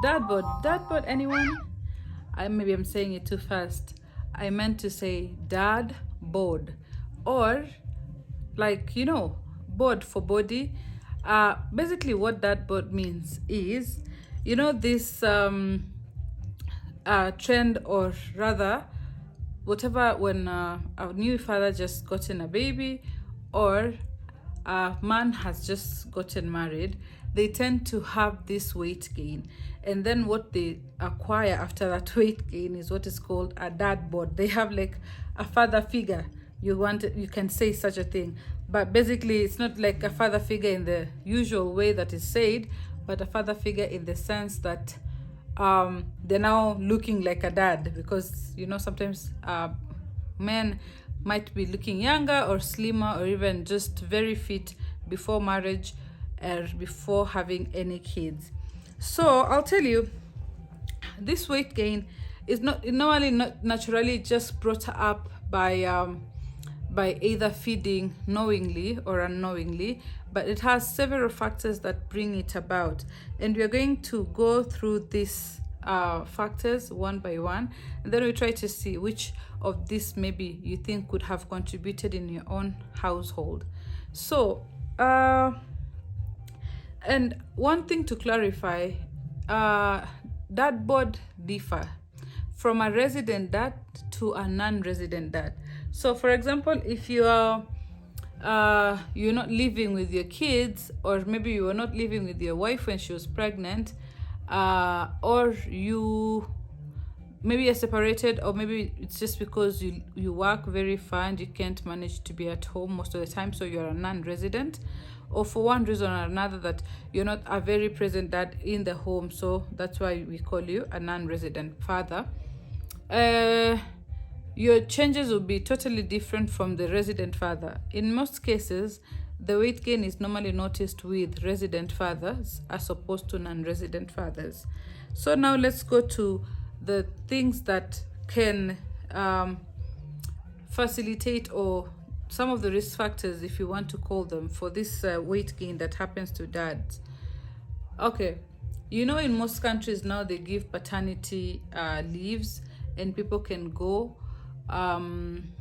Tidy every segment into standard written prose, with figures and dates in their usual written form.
Dad bod, anyone? Maybe I'm saying it too fast. I meant to say dad bod, or like bod for body. Basically, what dad bod means is, this trend, or rather, whatever, when a new father just gotten a baby, or a man has just gotten married, they tend to have this weight gain, and then what they acquire after that weight gain is what is called a dad bod. They have like a father figure, you can say such a thing, but basically it's not like a father figure in the usual way that is said, but a father figure in the sense that they're now looking like a dad, because sometimes men might be looking younger or slimmer or even just very fit before marriage or before having any kids. So I'll tell you, this weight gain is not naturally just brought up by either feeding knowingly or unknowingly, but it has several factors that bring it about, and we're going to go through these factors one by one, and then we try to see which of this maybe you think could have contributed in your own household. So and one thing to clarify, dad bod differ from a resident dad to a non-resident dad. So for example, if you are you're not living with your kids, or maybe you were not living with your wife when she was pregnant, or maybe you're separated, or maybe it's just because you work very far and you can't manage to be at home most of the time, so you're a non-resident, or for one reason or another that you're not a very present dad in the home, so that's why we call you a non-resident father. Your changes will be totally different from the resident father. In most cases, the weight gain is normally noticed with resident fathers as opposed to non-resident fathers. So now let's go to the things that can facilitate, or some of the risk factors, if you want to call them, for this weight gain that happens to dads. Okay, in most countries now they give paternity leaves, and people can go on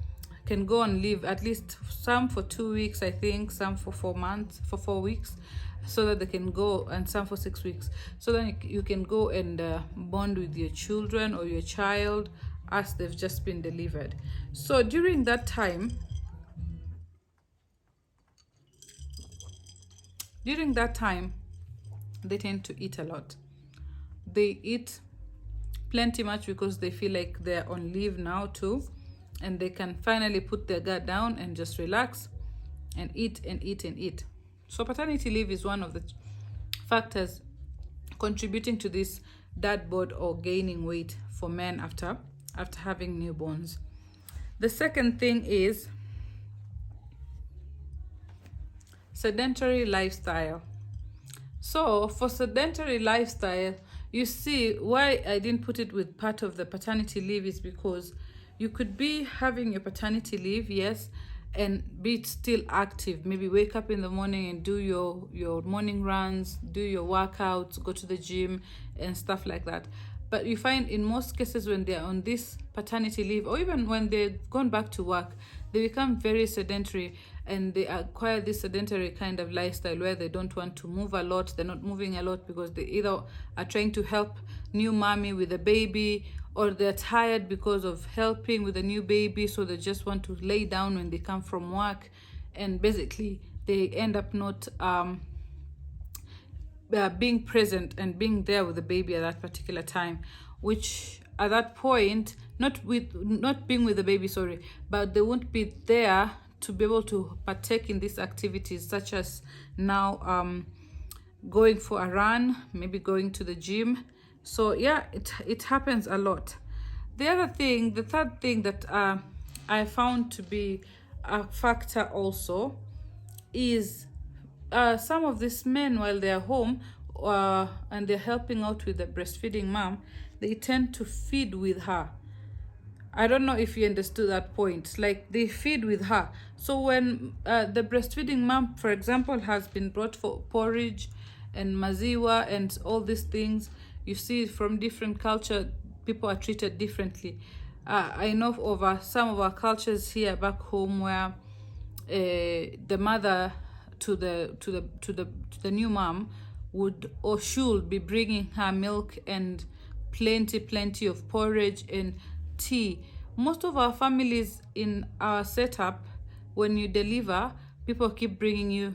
leave, at least some for 2 weeks, I think, some for 4 weeks, so that they can go, and some for 6 weeks, so then you can go and bond with your children or your child as they've just been delivered. So during that time, they tend to eat a lot. They eat plenty much because they feel like they're on leave now too, and they can finally put their guard down and just relax and eat and eat and eat. So paternity leave is one of the factors contributing to this dad bod, or gaining weight, for men after having newborns. The second thing is sedentary lifestyle. So for sedentary lifestyle, you see why I didn't put it with part of the paternity leave is because you could be having your paternity leave, yes, and be still active. Maybe wake up in the morning and do your morning runs, do your workouts, go to the gym and stuff like that. But you find in most cases when they're on this paternity leave, or even when they've gone back to work, they become very sedentary, and they acquire this sedentary kind of lifestyle where they don't want to move a lot. They're not moving a lot because they either are trying to help new mommy with a baby, or they're tired because of helping with a new baby, so they just want to lay down when they come from work, and basically they end up not being present and being there with the baby at that particular time, which at that point, not being with the baby, sorry, but they won't be there to be able to partake in these activities, such as now going for a run, maybe going to the gym. So yeah, it happens a lot. The third thing that I found to be a factor also is some of these men, while they're home and they're helping out with the breastfeeding mom, they tend to feed with her. I don't know if you understood that point. Like, they feed with her. So when the breastfeeding mom, for example, has been brought for porridge and maziwa and all these things, You see, from different culture, people are treated differently. I know over some of our cultures here back home where the mother to the new mom would or should be bringing her milk and plenty of porridge and tea. Most of our families in our setup, when you deliver, people keep bringing you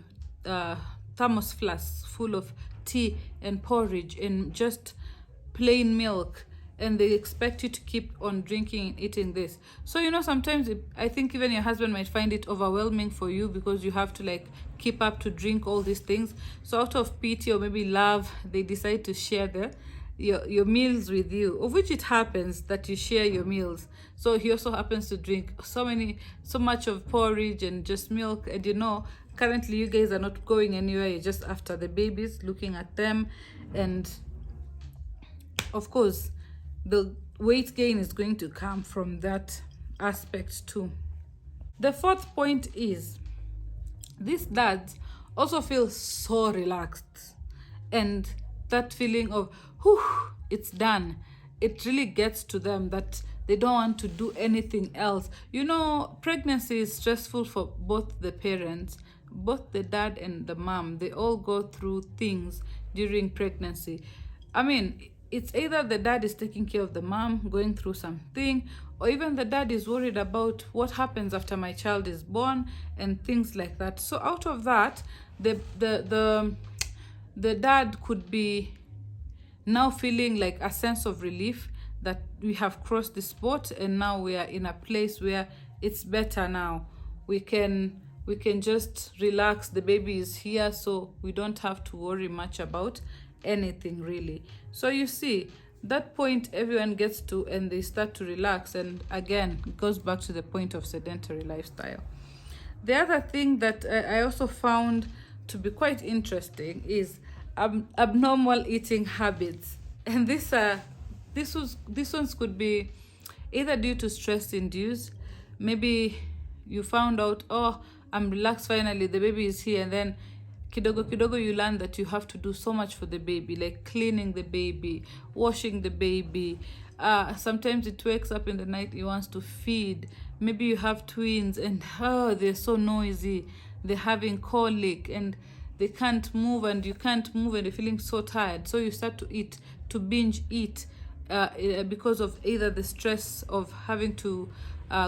thermos flasks full of tea and porridge and just plain milk, and they expect you to keep on drinking and eating this. So sometimes I think even your husband might find it overwhelming for you, because you have to like keep up to drink all these things. So out of pity or maybe love, they decide to share your meals with you, of which it happens that you share your meals. So he also happens to drink so much of porridge and just milk. And currently you guys are not going anywhere, you're just after the babies, looking at them. And of course, the weight gain is going to come from that aspect too. The fourth point is, these dads also feel so relaxed, and that feeling of, whew, it's done, it really gets to them, that they don't want to do anything else. Pregnancy is stressful for both the parents, both the dad and the mom. They all go through things during pregnancy. I mean, it's either the dad is taking care of the mom going through something, or even the dad is worried about what happens after my child is born and things like that. So out of that, the dad could be now feeling like a sense of relief that we have crossed the spot, and now we are in a place where it's better now. We can just relax. The baby is here, so we don't have to worry much about anything really. So you see, that point everyone gets to, and they start to relax, and again it goes back to the point of sedentary lifestyle. The other thing that I also found to be quite interesting is abnormal eating habits. And these ones could be either due to stress induced. Maybe you found out, oh, I'm relaxed finally, the baby is here, and then kidogo you learn that you have to do so much for the baby, like cleaning the baby, washing the baby. Sometimes it wakes up in the night, it wants to feed. Maybe you have twins, and they're so noisy, they're having colic, and they can't move, and you can't move, and you're feeling so tired. So you start to binge eat because of either the stress of having to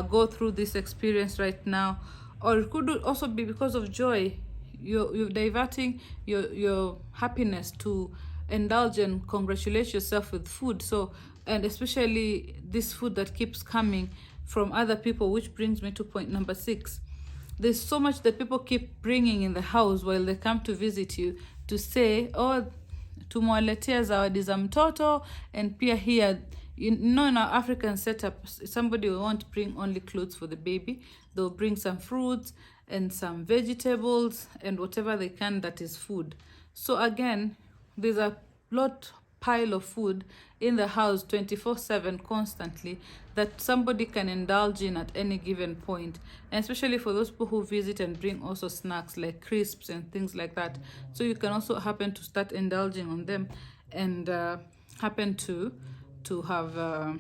go through this experience right now, or it could also be because of joy. You're diverting your happiness to indulge and congratulate yourself with food. So, and especially this food that keeps coming from other people, which brings me to point number 6. There's so much that people keep bringing in the house while they come to visit you, to say, oh, tumwaletea zawadi za mtoto. And pia here, in our African setup, somebody will want to bring only clothes for the baby. They'll bring some fruits and some vegetables and whatever they can that is food. So again, there's a pile of food in the house 24/7 constantly that somebody can indulge in at any given point. And especially for those people who visit and bring also snacks like crisps and things like that. So you can also happen to start indulging on them, and happen to have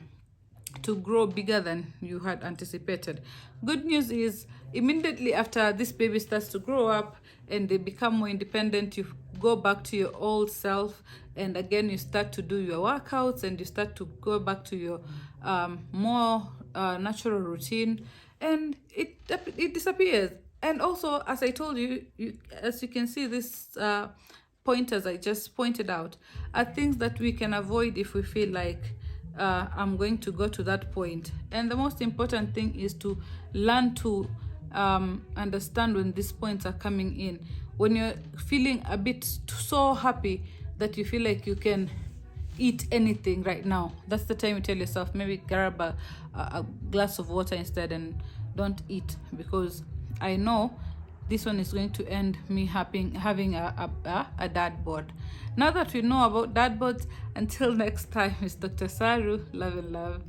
to grow bigger than you had anticipated. Good news is, immediately after this baby starts to grow up and they become more independent, you go back to your old self, and again you start to do your workouts, and you start to go back to your more natural routine, and it disappears. And also, as I told you, as you can see, this pointers I just pointed out are things that we can avoid if we feel like I'm going to go to that point. And the most important thing is to learn to understand when these points are coming in. When you're feeling a bit so happy that you feel like you can eat anything right now, that's the time you tell yourself, maybe grab a glass of water instead and don't eat, because I know this one is going to end me having a dad bod. Now that we know about dad bods, until next time, it's Dr. Saru. Love and love.